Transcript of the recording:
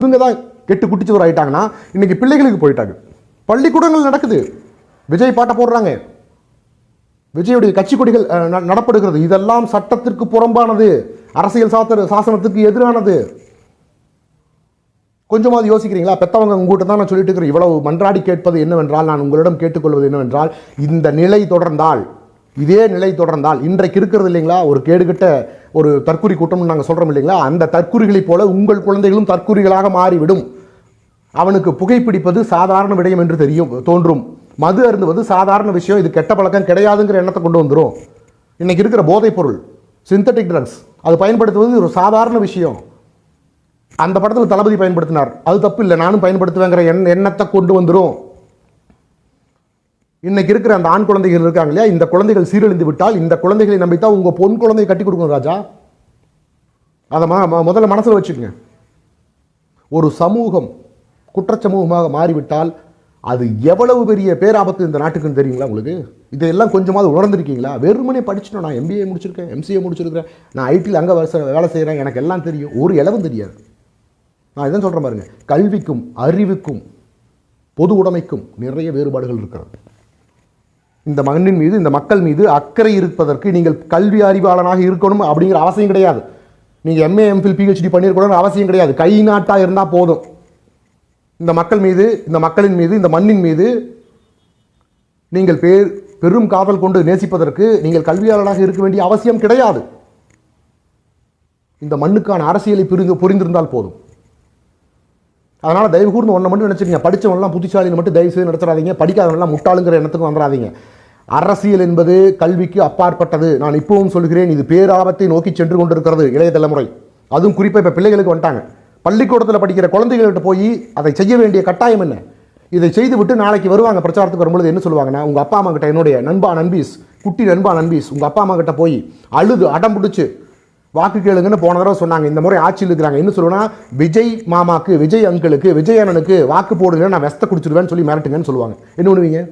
இவங்க தான் கெட்டு குட்டிச்சவர் ஆயிட்டாங்கன்னா இன்னைக்கு பிள்ளைகளுக்கு போயிட்டாங்க. பள்ளிக்கூடங்கள் நடக்குது, விஜய் பாட்டை போடுறாங்க, விஜயுடைய கட்சி கொடிகள் நடப்படுகிறது. இதெல்லாம் சட்டத்திற்கு புறம்பானது, அரசியல் சாசனத்துக்கு எதிரானது. கொஞ்சமாவது யோசிக்கிறீங்களா? பெத்தவங்க உங்ககிட்ட தான் நான் சொல்லிட்டு இருக்கிறேன். இவ்வளவு மன்றாடி கேட்பது என்னவென்றால், நான் உங்களிடம் கேட்டுக்கொள்வது என்னவென்றால், இந்த நிலை தொடர்ந்தால், இதே நிலை தொடர்ந்தால், இன்றைக்கு இருக்கிறது இல்லைங்களா ஒரு கேடுகட்ட ஒரு தற்குறி கூட்டம்னு நாங்கள் சொல்றோம் இல்லைங்களா, அந்த தற்குறிகளைப் போல உங்கள் குழந்தைகளும் தற்குறிகளாக மாறிவிடும். அவனுக்கு புகைப்பிடிப்பது சாதாரண விடயம் என்று தோன்றும், மது அருந்துவது சாதாரண விஷயம், இது கெட்ட பழக்கம் கிடையாதுங்கிற எண்ணத்தை கொண்டு வந்துடும். இன்னைக்கு இருக்கிற போதைப் பொருள், சிந்தட்டிக் ட்ரக்ஸ், அது பயன்படுத்துவது ஒரு சாதாரண விஷயம். அந்த படத்தில் தளபதி பயன்படுத்தினார், அது தப்பு இல்லை, நானும் பயன்படுத்துவேங்கிற எண்ணத்தை கொண்டு வந்துடும். இன்னைக்கு இருக்கிற அந்த ஆண் குழந்தைகள் இருக்காங்க இல்லையா, இந்த குழந்தைகள் சீரழிந்து விட்டால் இந்த குழந்தைகளை நம்பித்தான் உங்க பொன் குழந்தையை கட்டி கொடுக்கணும் ராஜா. அதை முதல்ல மனசில் வச்சுக்கோங்க. ஒரு சமூகம் குற்றச்சமூகமாக மாறிவிட்டால் அது எவ்வளவு பெரிய பேராபத்து இந்த நாட்டுக்குன்னு தெரியுங்களா உங்களுக்கு? இதெல்லாம் கொஞ்சமாவது உணர்ந்திருக்கீங்களா? வெறுமனே படிச்சுட்டோம், நான் MBA முடிச்சிருக்கேன், MCA முடிச்சிருக்கிறேன், நான் ஐடியில் அங்கே வேலை செய்கிறேன், எனக்கு எல்லாம் தெரியும், ஒரு இளவும் தெரியாது. நான் இதான் சொல்கிறேன் பாருங்க, கல்விக்கும் அறிவுக்கும் பொது உடைமைக்கும் நிறைய வேறுபாடுகள் இருக்கிறது. இந்த மண்ணின் மீது, இந்த மக்கள் மீது அக்கறை இருப்பதற்கு நீங்கள் கல்வி அறிவாளனாக இருக்கணும் அப்படிங்கிற அவசியம் கிடையாது. நீங்கள் MA MPhil PhD பண்ணியிருக்கணும்னு அவசியம் கிடையாது. கை நாட்டாக இருந்தால் போதும். இந்த மக்கள் மீது, இந்த மக்களின் மீது, இந்த மண்ணின் மீது நீங்கள் பெரும் காதல் கொண்டு நேசிப்பதற்கு நீங்கள் கல்வியாளராக இருக்க வேண்டிய அவசியம் கிடையாது. இந்த மண்ணுக்கான அரசியலை புரிந்திருந்தால் போதும். அதனால தயவு கூர்ந்து ஒன்றை மட்டும் நினைச்சிருக்கீங்க, படித்தவங்களாம் புத்திசாலின்னு மட்டும் தயவு செய்து நடத்துறாதீங்க, படிக்காதவங்களாம் முட்டாளுங்கிற எண்ணத்துக்கு வந்துடாதீங்க. அரசியல் என்பது கல்விக்கு அப்பாற்பட்டது. நான் இப்பவும் சொல்கிறேன், இது பேராபத்தை நோக்கி சென்று கொண்டிருக்கிறது இளைய தலைமுறை. அதுவும் குறிப்பாக இப்போ பிள்ளைகளுக்கு வந்துட்டாங்க. பள்ளிக்கூடத்தில் படிக்கிற குழந்தைகள்கிட்ட போய் அதை செய்ய வேண்டிய கட்டாயம் என்ன? இதை செய்து விட்டு நாளைக்கு வருவாங்க பிரச்சாரத்துக்கு வரும்பொழுது என்ன சொல்லுவாங்கன்னா, உங்கள் அப்பா அம்மா கிட்ட, என்னுடைய நண்பா நண்பீஸ், குட்டி நண்பா நண்பீஸ், உங்கள் அப்பா அம்மா கிட்ட போய் அழுது அடம் பிடிச்சு வாக்கு கேளுங்கன்னு போன தடவை சொன்னாங்க. இந்த முறை ஆட்சியில் இருக்கிறாங்க. என்ன சொல்லுவேன்னா, விஜய் மாமாக்கு, விஜய் அங்கிளுக்கு, விஜய் அண்ணனுக்கு வாக்கு போடுங்க, நான் வெஸ்த குடிச்சிருவேன்னு சொல்லி மிரட்டுங்கன்னு சொல்லுவாங்க. என்ன பண்ணுவீங்க?